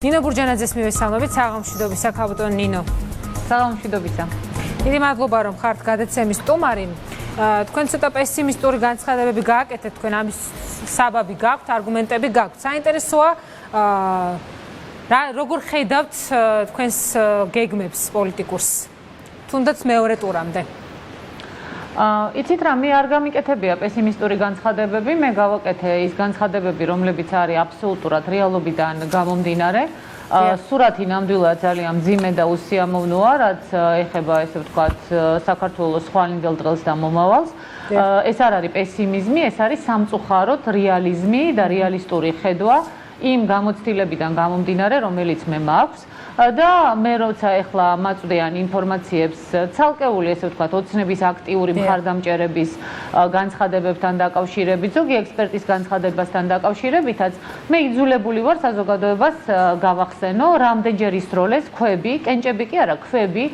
ნინო ბურჯანაძეს მივესალმებით, საღამოშვიდობისა ქაბოტონ ნინო. საღამოშვიდობისა. დიდი მადლობა რომ ხართ გადაცემის სტუმარი. თქვენ ცოტა პესიმისტური განცხადებები გააკეთეთ, თქვენ ამის საბაბი გაქვთ, არგუმენტები გაქვთ. საინტერესოა როგორ ხედავთ თქვენს გეგმებს პოლიტიკურს, თუნდაც მეორე ტურამდე. იცით რა, მე არ გამიკეთებია პესიმისტური განცხადებები, მე გავაკეთე ის განცხადებები, რომლებიც არის აბსოლუტურად რეალობიდან გამომდინარე. სურათი ნამდვილად ძალიან მძიმე და უსიამოვნოა, რაც ეხება ესე ვთქვათ საქართველოს ხვალინდელ დღეს და მომავალს. ეს არ არის პესიმიზმი, ეს არის სამწუხაროდ რეალიზმი და რეალისტური ხედვა იმ გამოცდილებიდან გამომდინარე, რომელიც მე მაქვს. და მე როცა ეხლა მაწვდიან ინფორმაციებს ცალკეული ესე ვთქვათ ოცნების აქტიური მხარდამჭერების განცხადებებთან დაკავშირებით, ზოგი ექსპერტის განცხადებასთან დაკავშირებითაც მე იძულებული ვარ საზოგადოებას გავახსენო რამდენჯერ ისროლეს ქვები, კენჭები კი არა, ქვები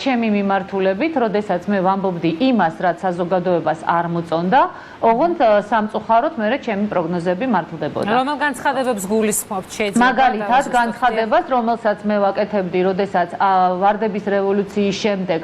ჩემი მიმართულებით, როდესაც მე ვამბობდი იმას, რაც საზოგადოებას არ მოწონდა, ოღონდ სამწუხაროდ მე ჩემი პროგნოზები მართლდებოდა. რომელ განცხადებებს გულისხმობთ შეიძლება? მაგალითად, განცხადებას, რომელსაც მე ვაკეთებდი, როდესაც ვარდების რევოლუციის შემდეგ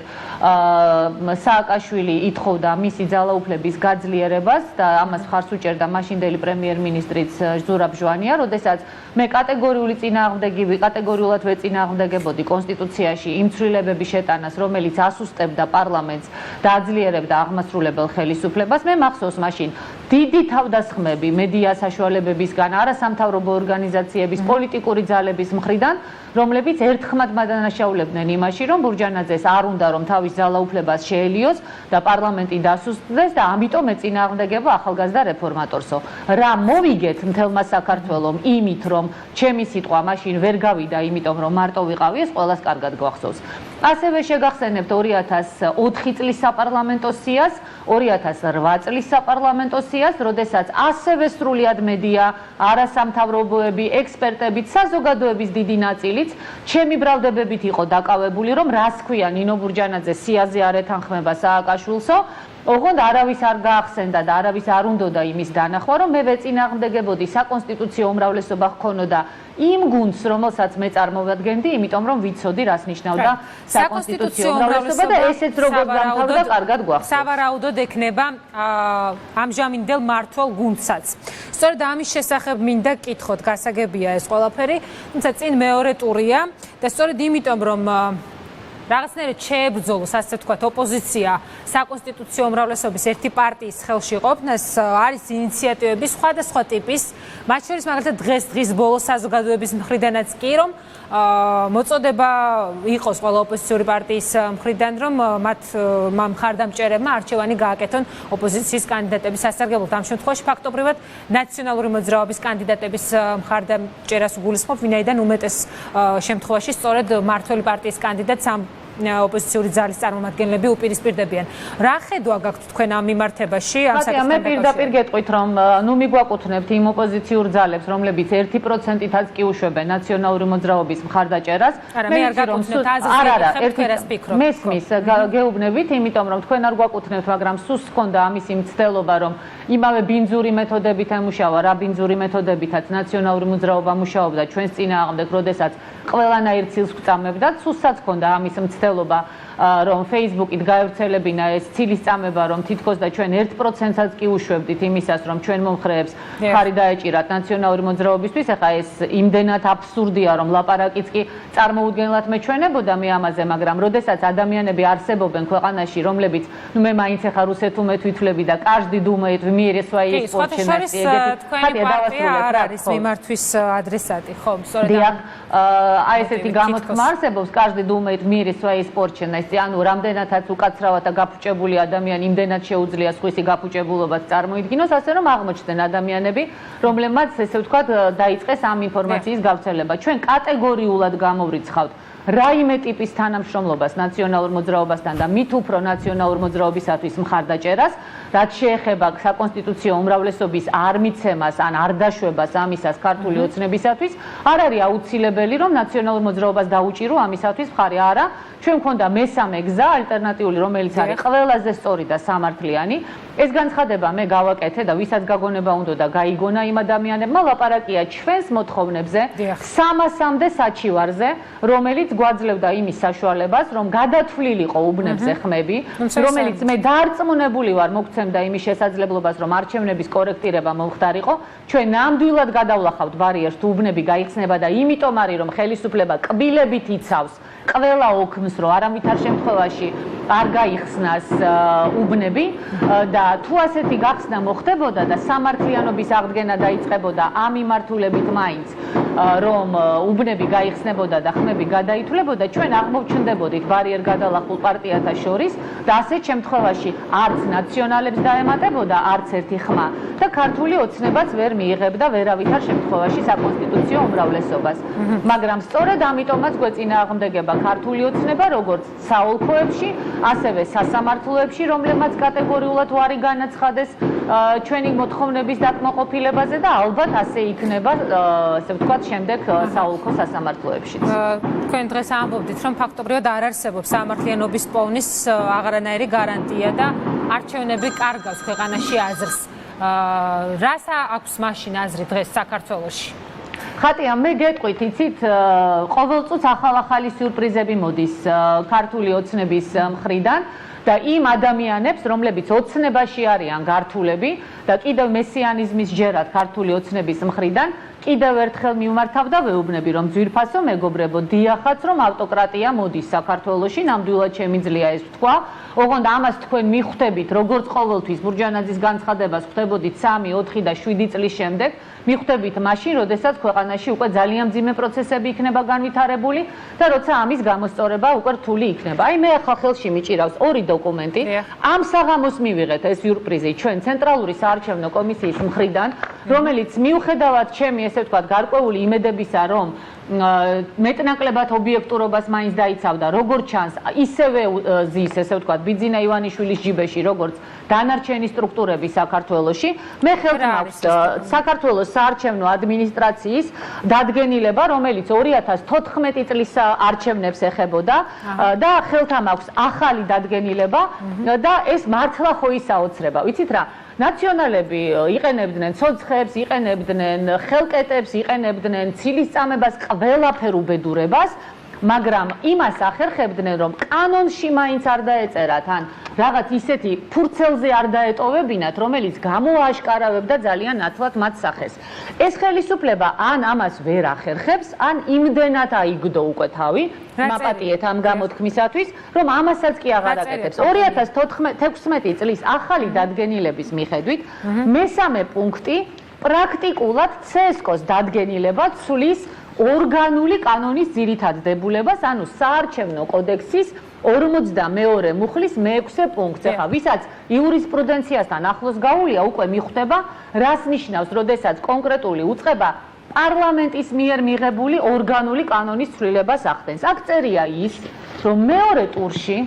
სააკაშვილი ითხოვდა მისი ძალაუფლების გაძლიერებას და ამას მხარს უჭერდა მაშინდელი პრემიერ-მინისტრიც ზურაბ ჟვანია, როდესაც მე კატეგორიულად ვეწინააღმდეგებოდი კონსტიტუციაში იმ ცვლილებების შეტანას, რომელიც ასუსტებდა პარლამენტს და აძლიერებდა აღმასრულებელ ხელისუფლებას. მე მახსოვს მაშინ დიდი თავდასხმები მედია საშუალებებისგან, არასამთავრობო ორგანიზაციების, პოლიტიკური ძალების მხრიდან, რომლებიც ერთხმად მადანაშაულებდნენ იმაში, რომ ბურჯანაძეს არ უნდა რომ თავის ძალაუფლებას შეელიოს და პარლამენტი დასუსტდეს და ამიტომ ეწინააღმდეგება ახალგაზრდა რეფორმატორსო. რა მოვიგეთ მთელმა საქართველომ იმით, რომ ჩემი სიტყვა მაშინ ვერ გავიდა, იმიტომ რომ მარტო ვიყავი, ეს ყველას კარგად გვახსოვს. ასევე შეგახსენებთ 2004 წლის საპარლამენტო სიას, 2008 წლის საპარლამენტო სიას, როდესაც ასევე სრულიად მედია, არასამთავრობოები, ექსპერტები, საზოგადოების დიდი ნაწილიც ჩემი ბრალდებებით იყო დაკავებული, რომ რას ქვია ნინო ბურჯანაძე სიაზე არ ეთანხმება სააკაშვილსო, ოღონდ არავის არ გაახსენდა და არავის არ უნდოდა იმის დანახვა, რომ მე ვეწინააღმდეგებოდი საკონსტიტუციო უმრავლესობა ჰქონოდა იმ გუნდს, რომელსაც მე წარმოვადგენდი, იმიტომ რომ ვიცოდი, რას ნიშნავდა საკონსტიტუციო უმრავლესობა და ესეც როგორ დამთავრდა, კარგად გვახსოვს. სავარაუდოდ ექნება ამჟამინდელ მმართველ გუნდსაც. სწორედ ამის შესახებ მინდა გკითხოთ, გასაგებია ეს ყველაფერი, თუმცა წინ მეორე ტურია და სწორედ იმიტომ რომ რაღაცნაირად შეებრძოლოს, ასე ვთქვათ, ოპოზიცია საკონსტიტუციო უმრავლესობის ერთი პარტიის ხელში ყოფნას, არის ინიციატივები სხვადასხვა ტიპის, მათ შორის მაგალითად დღის ბოლოს საზოგადოების მხრიდანაც კი, რომ მოწოდება იყოს ყველა ოპოზიციური პარტიის მხრიდან, რომ მათ მხარდამჭერებმა არჩევანი გააკეთონ ოპოზიციის კანდიდატების სასარგებლოდ. ამ შემთხვევაში ფაქტობრივად ნაციონალური მოძრაობის კანდიდატების მხარდამჭერას გულისხმობ, ვინაიდან უმეტეს შემთხვევაში სწორედ მმართველი პარტიის კანდიდატს ამ ოპოზიციური ძალის წარმომადგენლები უპირისპირდებიან. რა ხედვა გაქვთ თქვენ ამ მიმართებაში? მე პირდაპირ გეტყვით, რომ ნუ მიგვაკუთვნებთ იმ ოპოზიციურ ძალებს, რომლებიც 1%-ითაც კი უშვებენ ნაციონალური მოძრაობის მხარდაჭერას. მე არ გაკუთვნებთ აზრს, მესმის გეუბნებით, იმიტომ რომ თქვენ არ გვაკუთვნებთ, მაგრამ სულს ჰქონდა ამისი მცდელობა, რომ იმავე ბინძური მეთოდებით ემუშავა, რა ბინძური მეთოდებითაც ნაციონალური მოძრაობა მუშაობდა ჩვენს წინააღმდეგ, როდესაც ყველანაირ ცილს გვწამებდა, სულსაც ჰქონდა ამის მცდელობა, რომ Facebook-ით გაევრცელებინა ეს ცილის წამება, რომ თითქოს და ჩვენ 1%-საც კი უშვებდით იმისას, რომ ჩვენ მომხრეებს ხარი დაეჭირათ ნაციონალური მოძრაობისთვის. ეხლა ეს იმდენად აბსურდია, რომ ლაპარაკიც კი წარმოუდგენლად მეჩვენებოდა მე ამაზე, მაგრამ როდესაც ადამიანები არსებობენ ქვეყანაში, რომლებიც მე მაინც ეხლა რუსეთუმეთ ვითვლები და каждый думает в мире своей спорченности. თქვენი პარტია არ არის მიმართვის ადრესატი, ხო? სწორედ აი ესეთი გამოთქმა არსებობს, каждый думает в мире своей спорченности. ანუ რამდენადაც უკაცრავად და გაფუჭებული ადამიანი, იმდენად შეუძლია სხვისი გაფუჭებულობას წარმოიდგინოს, ასე რომ აღმოჩნდნენ ადამიანები, რომლებმაც ესე ვთქვათ დაიწყეს ამ ინფორმაციის გავრცელება. ჩვენ კატეგორიულად გამოვრიცხავთ რაიმე ტიპის თანამშრომლობას ნაციონალურ მოძრაობასთან და მით უფრო ნაციონალურ მოძრაობისათვის მხარდაჭერას, რაც შეეხება საკონსტიტუციო უმრავლესობის არ მიცემას ან არ დაშვებას ამისას ქართული ოცნებისათვის, არ არის აუცილებელი, რომ ნაციონალურ მოძრაობას დაუჭირო ამისათვის მხარი. არა, ჩვენ მქონდა მესამე გზა ალტერნატიული, რომელიც არის ყველაზე სწორი და სამართლიანი. ეს განცხადება მე გავაკეთე და ვისაც გაგონება უნდა და გაიგონა იმ ადამიანებმა, ლაპარაკია ჩვენს მოთხოვნებზე 300-მდე საჩივარზე, რომელიც გვაძლევდა იმის საშუალებას, რომ გადათვლილიყო უბნებზე ხმები, რომელიც მე დარწმუნებული ვარ მოგცემდა იმის შესაძლებლობას, რომ არჩევნების კორექტირება მომხდარიყო. ჩვენ ნამდვილად გადავლახავთ ბარიერს, თუ უბნები გაიხსნება და იმიტომ არის, რომ ხელისუფლება კბილებით იცავს ყველა ოქმს, რომ არავითარ შემთხვევაში არ გაიხსნას უბნები და თუ ასეთი გახსნა მოხდებოდა და სამართლიანობის აღდგენა დაიწყებოდა ამ მიმართულებით მაინც, რომ უბნები გაიხსნებოდა და ხმები გადაითვლებოდა, ჩვენ აღმოჩნდებოდით ბარიერ გადალახულ პარტიათა შორის და ასეთ შემთხვევაში არც ნაციონალებს დაემატებოდა არც ერთი ხმა და ქართული ოცნებაც ვერ მიიღებდა ვერავითარ შემთხვევაში საკონსტიტუციო უმრავლესობას. მაგრამ სწორედ ამიტომაც გვეწინააღმდეგება ქართული ოცნება, როგორც საოლქოებში, ასევე სასამართლოებში, რომლებმაც კატეგორიულად უარი განაცხადეს ჩვენი მოთხოვნების დაკმაყოფილებაზე და ალბათ ასე იქნება, ასე ვთქვათ, შემდეგ საოლქო სასამართლოებშიც. თქვენ დღეს ამბობდით, რომ ფაქტობრივად არ არსებობს სამართლიანობის პოვნის აღარანაირი გარანტია და არჩევნები კარგავს ქვეყანაში აზრს. რას აქვს მაშინ აზრი დღეს საქართველოში? ხატია, მე გეტყვით, იცით, ყოველწუთს ახალ-ახალი სიურპრიზები მოდის ქართული ოცნების მხრიდან და იმ ადამიანებს, რომლებიც ოცნებაში არიან გართულები და კიდევ მესიანიზმის ჯერად ქართული ოცნების მხრიდან კიდევ ერთხელ მიმართავდა ვეუბნები, რომ ძვირფასო მეგობრებო, დიახაც, რომ ავტოკრატია მოდის საქართველოში, ნამდვილად შემიძლია ეს ვთქვა. ოღონდ ამას თქვენ მიხვდებით, როგორც ყოველთვის ბურჯანაძის განცხადებას ხვდებოდით 3, 4 და 7 წლის შემდეგ, მიხვდებით მაშინ, როდესაც ქვეყანაში უკვე ძალიან მძიმე პროცესები იქნება განვითარებული და როცა ამის გამოსწორება უკვე რთული იქნება. აი მე ახლა ხელში მიჭირავს 2 დოკუმენტი. ამ საღამოს მივიღეთ ეს სიურპრიზი ჩვენ ცენტრალური საარჩევნო კომისიის მხრიდან, რომელიც მიუხედავად ჩემი ესე ვთქვათ გარკვეული იმედებისა, რომ მეტნაკლებად ობიექტურობას მაინც დაიცავდა, როგორც ჩანს, ისევე ზის, ესე ვთქვათ, ბიძინა ივანიშვილის ჯიბეში, როგორც დანარჩენი სტრუქტურები საქართველოში. მე ხელთ მაქვს საქართველოს საარჩევნო ადმინისტრაციის დადგენილება, რომელიც 2014 წლის არჩევნებს ეხებოდა და ხელთ მაქვს ახალი დადგენილება და ეს მართლა ხო ისაოცრება. ვიცით რა? ნაციონალები იყენებდნენ ცოცხლებს, იყენებდნენ ხელკეტებს, იყენებდნენ ცილისწამებას, ყველაფერ უბედურებას, მაგრამ იმას ახერხებდნენ, რომ კანონში მაინც არ დაეწერათ, ან რაღაც ისეთი ფურცელზე არ დაეტოვებინათ, რომელიც გამოააშკარავებდა ძალიან ნათლად მათ სახეს. ეს ხელისუფლება ან ამას ვერ ახერხებს, ან იმდენად აიგდო უკვე თავი, მაპატიეთ ამ გამოთქმისათვის, რომ ამასაც კი აღარ აკეთებს. 2016 წლის ახალი დადგენილების მიხედვით, მესამე პუნქტი პრაქტიკულად CSKO-ს დადგენილება ცვლის ორგანული კანონის ძირითად დებულებას, ანუ საარჩევნო კოდექსის 42 მუხლის 6 პუნქტს. ახლა ვისაც იურისპრუდენციასთან ახლოს გაუვლია, უკვე მიხვდება, რას ნიშნავს, როდესაც კონკრეტული უწყება პარლამენტის მიერ მიღებული ორგანული კანონის ცვლილებას ახდენს. აქ წერია ის, რომ მეორე ტურში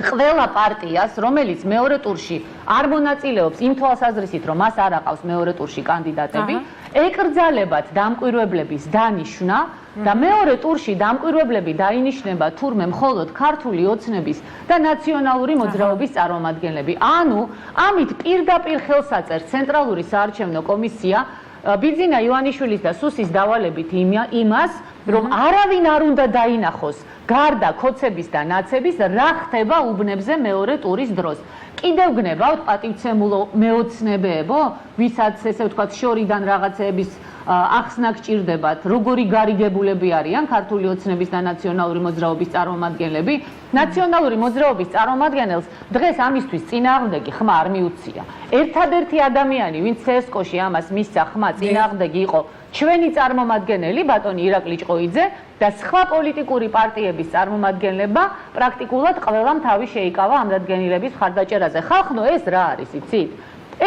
ყველა პარტიას, რომელიც მეორე ტურში არ მონაწილეობს იმ თვალსაზრისით, რომ მას არ აყავს მეორე ტურში კანდიდატები, ეკრძალებათ დამკვირვებლების დანიშვნა და მეორე ტურში დამკვირვებლები დაინიშნება თურმე მხოლოდ ქართული ოცნების და ნაციონალური მოძრაობის წარმომადგენლები. ანუ ამით პირდაპირ ხელს აწერს ცენტრალური საარჩევნო კომისია ბიძინა ივანიშვილის და სუსის დავალებით იმას, რომ არავინ არ უნდა დაინახოს გარდა ქოცების და ნაცების რა ხდება უბნებზე მეორე ტურის დროს. კიდევ გნებავთ პატივცემულო მეოცნებეებო, ვისაც ესე ვთქვათ შორიდან რაღაცეების ახსნა გჭირდებათ, როგორი გარიგებულები არიან ქართული ოცნების და ნაციონალური მოძრაობის წარმომადგენლები. ნაციონალური მოძრაობის წარმომადგენელს დღეს ამისთვის წინააღმდეგი ხმა არ მიუცია. ერთადერთი ადამიანი, ვინც CSKO-ში ამას მისცა ხმა წინააღმდეგი იყო ჩვენი წარმომადგენელი ბატონი ირაკლი ჭყოიძე და სხვა პოლიტიკური პარტიების წარმომადგენლებმა პრაქტიკულად ყველამ თავი შეიკავა ამ დადგენილების მხარდაჭერაზე. ხალხო, ეს რა არის, იცით?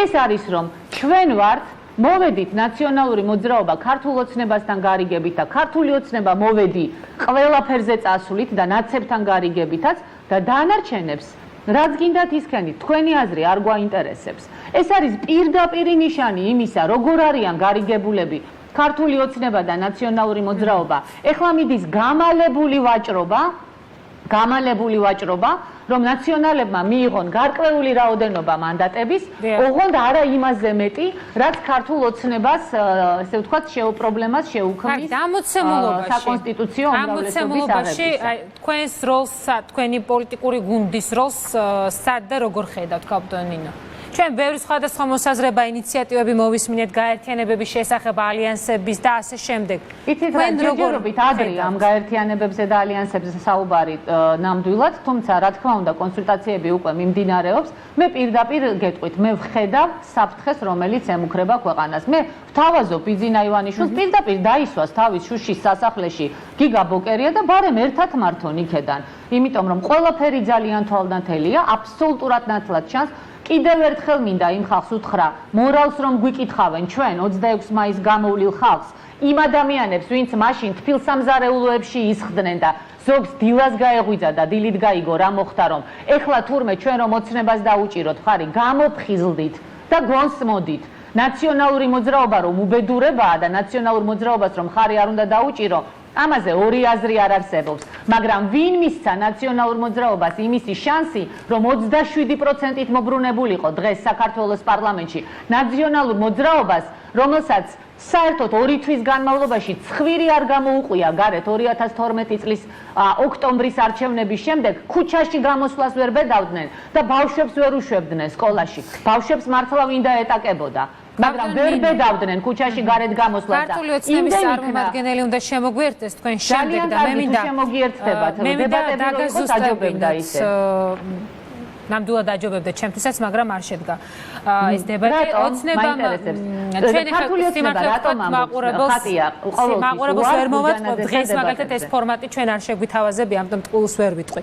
ეს არის, რომ ჩვენ ვართ მოვედით ნაციონალური მოძრაობა ქართულ ოცნებასთან გარიგებით და ქართული ოცნება მოვედი ყველაფერზე წასვლით და ნაცებთან გარიგებითაც და დანარჩენებს რაც გინდათ ისქენით, თქვენი აზრი არ გვაინტერესებს. ეს არის პირდაპირი ნიშანი იმისა, როგორ არიან გარიგებულები ქართული ოცნება და ნაციონალური მოძრაობა. ეხლა მიდის გამალებული ვაჭრობა გამალებული ვაჭრობა, რომ ნაციონალებმა მიიღონ გარკვეული რაოდენობა მანდატების, ოღონდ არა იმაზე მეტი, რაც ქართულ ოცნებას, ესე ვთქვათ, პრობლემას შეუქმნის საკონსტიტუციო უმრავლესობის აღებისა. თქვენს როლს, თქვენი პოლიტიკური გუნდის როლს სად და როგორ ხედავთ, კაპიტან ნინო? ჩვენ ბევრი სხვადასხვა მოსაზრება, ინიციატივები მოვისმინეთ გაერთიანებების შესახებ, ალიანსების და ასე შემდეგ. იცით რა, ჯერჯერობით ადრე ამ გაერთიანებებზე და ალიანსებზე საუბარი ნამდვილად, თუმცა რა თქმა უნდა კონსულტაციები უკვე მიმდინარეობს. მე პირდაპირ გეტყვით, მე ვხედავ საფრთხეს, რომელიც ემუქრება ქვეყანას. მე ვთავაზობ ბიძინა ივანიშვილს პირდაპირ დაისვას თავის შუშის სასახლეში გიგა ბოკერია და ბარემ ერთად მართონ იქედან. იმიტომ რომ ყველაფერი ძალიან თვალნათელია, აბსოლუტურად ნათლად ჩანს. კიდევ ერთხელ მინდა იმ ხალხს უთხრა, მორალს რომ გვიკითხავენ ჩვენ 26 მაისს გამოვლილ ხალხს, იმ ადამიანებს, ვინც მაშინ თბილსამზარეულოებში ისხდნენ და ზოგს დილას გაეღვიძა და დილით გაიგო რა მოხდა, რომ ეხლა თურმე ჩვენ რომ ოცნებას დაუჭიროთ ხარი, გამოფხიზლდით და გონსმოდით. ნაციონალური მოძრაობა რომ უბედურებაა და ნაციონალურ მოძრაობას რომ ხარი არ უნდა დაუჭირო, ამაზე ორი აზრი არ არსებობს, მაგრამ ვინ მისცა ნაციონალურ მოძრაობას იმისი შანსი, რომ 27%-ით მობრუნებულიყო დღეს საქართველოს პარლამენტში ნაციონალურ მოძრაობას, რომელსაც საერთოდ 2 თვის განმავლობაში ცხვირი არ გამოუყვია გარეთ 2012 წლის ოქტომბრის არჩევნების შემდეგ ქუჩაში გამოსვლას ვერ ბედავდნენ და ბავშვებს ვერ უშვებდნენ სკოლაში. ბავშვებს მართლა ვინ დაეტაკებოდა. მაგრამ ვერ ბედავდნენ ქუჩაში გარეთ გამოსვლას და ქართული ოცნების წარმომადგენელი უნდა შემოგვიერთდეს თქვენ შემდეგ და მე მინდა შემოგიერთდებათ დებატები რო იყოს აჯობებდა ისე ნამდვილად აჯობებდა ჩემთვისაც, მაგრამ არ შედგა ეს დებატი. ოცნებამ ჩვენი მაყურებელს ვერ მოვაწყობ დღეს მაგალითად ეს ფორმატი ჩვენ არ შეგვითავაზებია, ამიტომ ტყუილს ვერ ვიტყვი.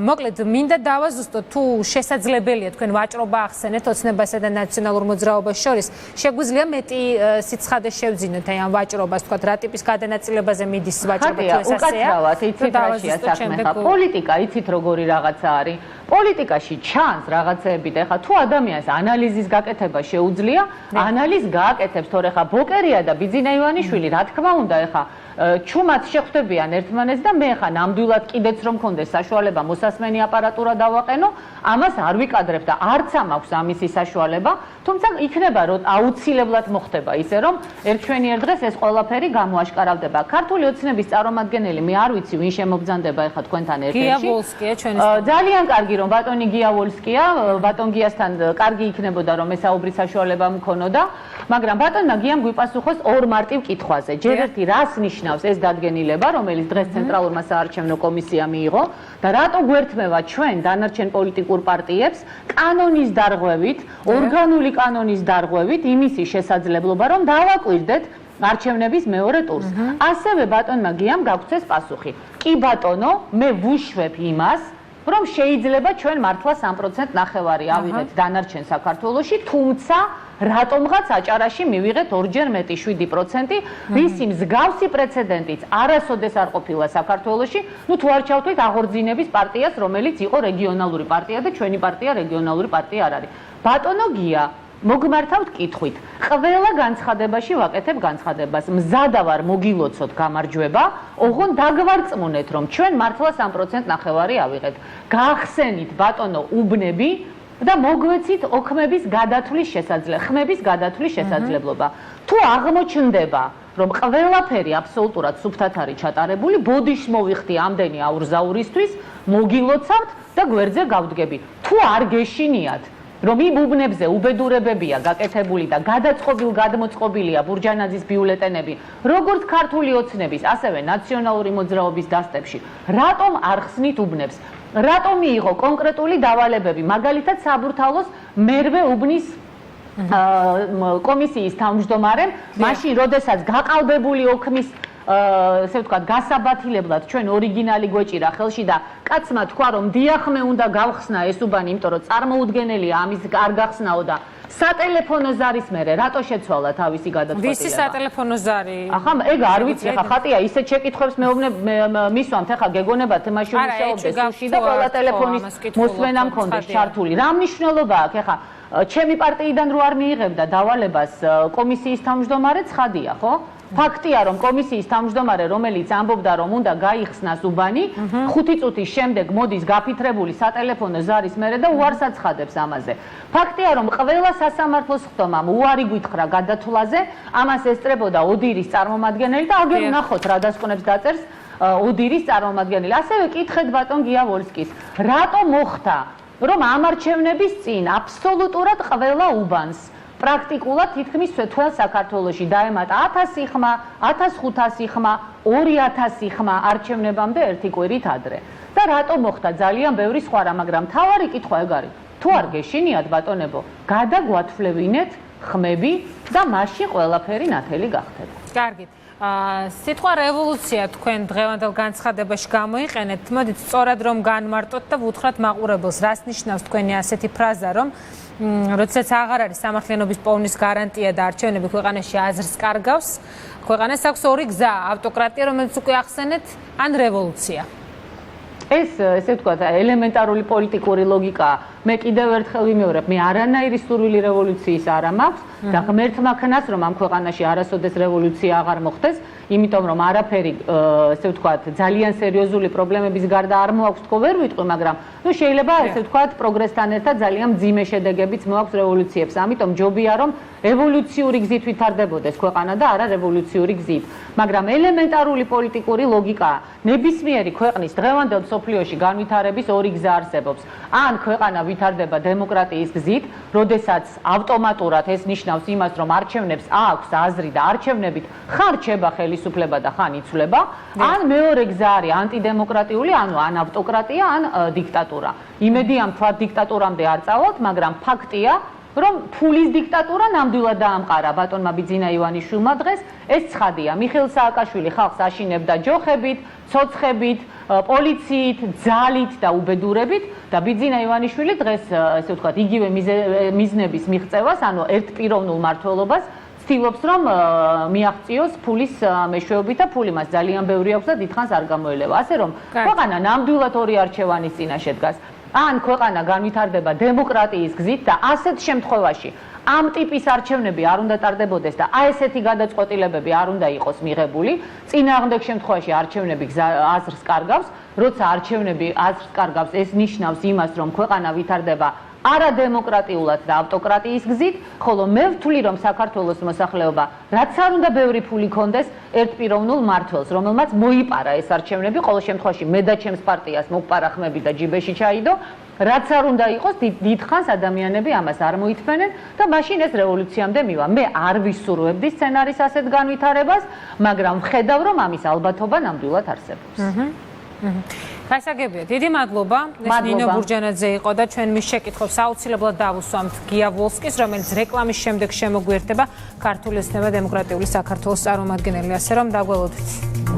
მოკლედ მინდა დავაზუსტოთ, თუ შესაძლებელია თქვენ ვაჭრობა ახსენეთ ოცნებასა და ნაციონალურ მოძრაობას შორის, შეგვიძლია მეტი სიცხადე შევძინოთ აი ამ ვაჭრობას, თქვათ რა ტიპის გადანაწილებაზე მიდის ვაჭრობა, თუ ეს ასეა. უკაცრავად, იცით რაშია საქმე ხა, პოლიტიკა, იცით როგორი რაღაცა არის. პოლიტიკაში ჩანს რაღაცეები და ხა თუ ადამიანს ანალიზის გაკეთება შეუძლია, ანალიზს გააკეთებს, თორე ხა ბოკერია და ბიძინა ივანიშვილი, რა თქმა უნდა, ხა ჩუმად შეხვდებიან ერთმანეთს და მე ხა ნამდვილად კიდეც რომ მქონდეს საშუალება მოსასმენი აპარატურა დავაყენო, ამას არ ვიკადრებ და არც ამაქვს ამისი საშუალება, თუმცა იქნება რომ აუცილებლად მოხდება ისე რომ ერთშვენიერ დღეს ეს ყველაფერი გამოაშკარავდება. ქართული ოცნების წარმომადგენელი, მე არ ვიცი ვინ შემობძანდება ხა თქვენთან ერთ-ერთში. გიავოლსკია ჩვენი ძალიან კარგი რომ ბატონი გიავოლსკია, ბატონ გიასთან კარგი იქნებოდა რომ ესაუბრის საშუალება მქონოდა, მაგრამ ბატონმა გიამ გვიპასუხოს ორ მარტივ კითხვაზე. ჯერ ერთი რას ნიშნავს ეს დადგენილება, რომელიც დღეს ცენტრალურმა საარჩევნო კომისიამ მიიღო და რატო გვერთმევა ჩვენ დანარჩენ პოლიტიკურ პარტიებს კანონის დარღვევით, ორგანული კანონის დარღვევით იმისი შესაძლებლობა, რომ დავაკვირდეთ არჩევნების მეორე ტურს. ასევე ბატონმა გიამ გაგვცეს პასუხი. კი ბატონო, მე ვუშვებ იმას, რომ შეიძლება ჩვენ მართლა 3% ნახევარი ავიღეთ დანარჩენ საქართველოში, თუმცა რატომღაც აჭარაში მივიღეთ ორჯერ მეტი 7%, რისი მსგავსი პრეცედენტიც არასოდეს არ ყოფილა საქართველოში, ну თუ არ ჩავთვლით აღორძინების პარტიას, რომელიც იყო რეგიონალური პარტია და ჩვენი პარტია რეგიონალური პარტია არ არის. ბატონო გია, მოგმართავთ კითხვით. ყველა განცხადებაში ვაკეთებ განცხადებას. მზადა ვარ მოგილოცოთ გამარჯვება, ოღონდ დაგვარწმუნეთ, რომ ჩვენ მართლა 3% ნახევარი ავიღეთ. გაახსენით ბატონო უბნები და მოგვეცით ოქმების გადათვლის შესაძლებლობა. თუ აღმოჩნდება, რომ ყველაფერი აბსოლუტურად სუფთად არის ჩატარებული, ბოდიშს მოვიხდი ამდენი აურზაურისთვის, მოგილოცავთ და გვერდზე გავდგები. თუ არ გეშინიათ, რომ იმ უბნებზე უბედურებებია გაკეთებული და გადმოწყობილია ბურჯანაძის ბიულეტენები, როგორც ქართული ოცნების, ასევე ნაციონალური მოძრაობის დასტებში, რატომ არ ხსნით უბნებს? რატომ მიიღო კონკრეტული დავალებები, მაგალითად საბურთალოს მერვე უბნის კომისიის თავმჯდომარემ, მაშინ როდესაც გაყალბებული ოქმის ესე ვთქვათ, გასაბათილებლად ჩვენ ორიგინალი გვეჭირა ხელში და კაცმა თქვა, რომ დიახ მე უნდა გავხსნა ეს უბანი, იმიტომ რომ წარმოუდგენელია ამის არ გახსნაო და სატელეფონო ზარის მერე რატო შეცვალა თავისი გადაწყვეტილება? ვისი სატელეფონო ზარი? ახლა ეგ არ ვიცი, ახლა ხატია ისეთ შეკითხვებს მისვამთ, ახლა გეგონებათ იმაში ვისაუბრდეს სუში და ყველა ტელეფონის მოსვენა მქონდეს ჩართული. რა მნიშვნელობა აქვს ახლა ჩემი პარტიიდან რო არ მიიღებდა დავალებას კომისიის თავმჯდომარე ცხადია, ხო? ფაქტია, რომ კომისიის თავმჯდომარე, რომელიც ამბობდა, რომ უნდა გაიხსნას უბანი, 5 წუთის შემდეგ მოდის გაფითრებული სატელეფონო ზარის მერე და უარს აცხადებს ამაზე. ფაქტია, რომ ყველა სასამართლოს ხდომამ უარი გვითხრა გადათვლაზე, ამას ესწრებოდა ოდირის წარმომადგენელი და აგერ ნახოთ რა დასკვნებს დაწერს ოდირის წარმომადგენელი. ასევე კითხეთ ბატონ გიავოლსკის, რატო მოხდა, რომ ამ არჩევნების წინ აბსოლუტურად ყველა უბანს პრაქტიკულად თითქმის თელ საქართველოში დაემატა 1000 ხმა, 1500 ხმა, 2000 ხმა არჩევნებამდე ერთი კვირით ადრე. და რატო მოხდა ძალიან ბევრი სხვა რამ, მაგრამ მთავარი კითხვა ეგ არის. თუ არ გეშინიათ ბატონებო, გადაგვათვლევინეთ ხმები და მასში ყველაფერი ნათელი გახდება. კარგით. სიტყვა რევოლუცია თქვენ დღევანდელ განცხადებაში გამოიყენეთ. მოდით სწორად რომ განმარტოთ და ვუთხრათ მაყურებელს, რას ნიშნავს თქვენი ასეთი ფრაზა, რომ როდესაც აღარ არის სამართლიანობის პოვნის გარანტია და არჩევნები ქვეყანაში აზრს კარგავს, ქვეყანას აქვს ორი გზა, ავტოკრატია, რომელიც უკვე ახსენეთ, ან რევოლუცია. ეს ესე ვთქვათ, ელემენტარული პოლიტიკური ლოგიკაა. მე კიდევ ერთხელ ვიმეორებ, მე არანაირი სურვილი რევოლუციის არ მაქვს და ღმერთმა ქნას, რომ ამ ქვეყანაში არასოდეს რევოლუცია აღარ მოხდეს, იმიტომ რომ არაფერი, ესე ვთქვათ, ძალიან სერიოზული პრობლემების გარდა არ მოაქვს თქო ვერ ვიტყვი, მაგრამ ნუ შეიძლება ესე ვთქვათ, პროგრესთან ერთად ძალიან მძიმე შედეგებიც მოაქვს რევოლუციებს. ამიტომ ჯობია რომ რევოლუციური გზით ვითარდებოდეს ქვეყანა და არა რევოლუციური გზით. მაგრამ ელემენტარული პოლიტიკური ლოგიკაა. ნებისმიერი ქვეყნის დღევანდელ მსოფლიოში განვითარების ორი გზა არსებობს. ან ქვეყანა ვითარდება დემოკრატიის გზით, როდესაც ავტომატურად ეს ნიშნავს იმას, რომ არჩევნებს აქვს აზრი და არჩევნებით ხან რჩება ხელისუფლება და ხან იცვლება, ან მეორე გზა არის ანტიდემოკრატიული, ანუ ან ავტოკრატია, ან დიქტატურა. იმედი ამ თქვა დიქტატურამდე არ წავალთ, მაგრამ ფაქტია, რომ ფულის დიქტატურა ნამდვილად დაამყარა ბატონმა ბიძინა ივანიშვილმა დღეს. ეს ცხადია. მიხეილ სააკაშვილი ხალხს აშინებდა ჯოხებით, ცოცხებით, პოლიციით, ძალით და უბედურებით და ბიძინა ივანიშვილი დღეს ესე ვთქვათ, იგივე მიზნების მიღწევას, ანუ ერთპიროვნულ მმართველობას ცდილობს, რომ მიაღწიოს ფულის მეშვეობით და ფული მას ძალიან ბევრი აქვს და დიდხანს არ გამოელევა. ასე რომ ქვეყანა ნამდვილად ორი არჩევანის წინაშე დგას. ან ქვეყანა განვითარდება დემოკრატიის გზით და ასეთ შემთხვევაში ამ ტიპის არჩევნები არ უნდა ტარდებოდეს და ესეთი გადაწყვეტილებები არ უნდა იყოს მიღებული. წინააღმდეგ შემთხვევაში არჩევნები აზრს კარგავს, როცა არჩევნები აზრს კარგავს, ეს ნიშნავს იმას, რომ ქვეყანა ვითარდება არადემოკრატიულად და ავტოკრატიის გზით, ხოლო მე ვთვლი, რომ საქართველოს მოსახლეობა, რაც არ უნდა ბევრი ფული კონდეს ერთპიროვნულ მმართველს, რომელმაც მოიპარა ეს არჩევნები, ყოველ შემთხვევაში მე და ჩემს პარტიას მოგპარა ხმები და ჯიბეში ჩაიდო, რაც არ უნდა იყოს, დიდხანს ადამიანები ამას არ მოითმენენ და მაშინ ეს რევოლუციამდე მივა. მე არ ვისურვებდი სცენარის ასეთ განვითარებას, მაგრამ ვხედავ, რომ ამის ალბათობა ნამდვილად არსებობს. გასაგებია, დიდი მადლობა. ეს ნინო ბურჯანაძე იყო და ჩვენ მის შეკითხვებს აუცილებლად დავუსვამთ გიავოლსკის, რომელიც რეკლამის შემდეგ შემოგვიერთდება ქართული ოცნება დემოკრატიული საქართველოს წარმომადგენელი, ასე რომ დაგველოდეთ.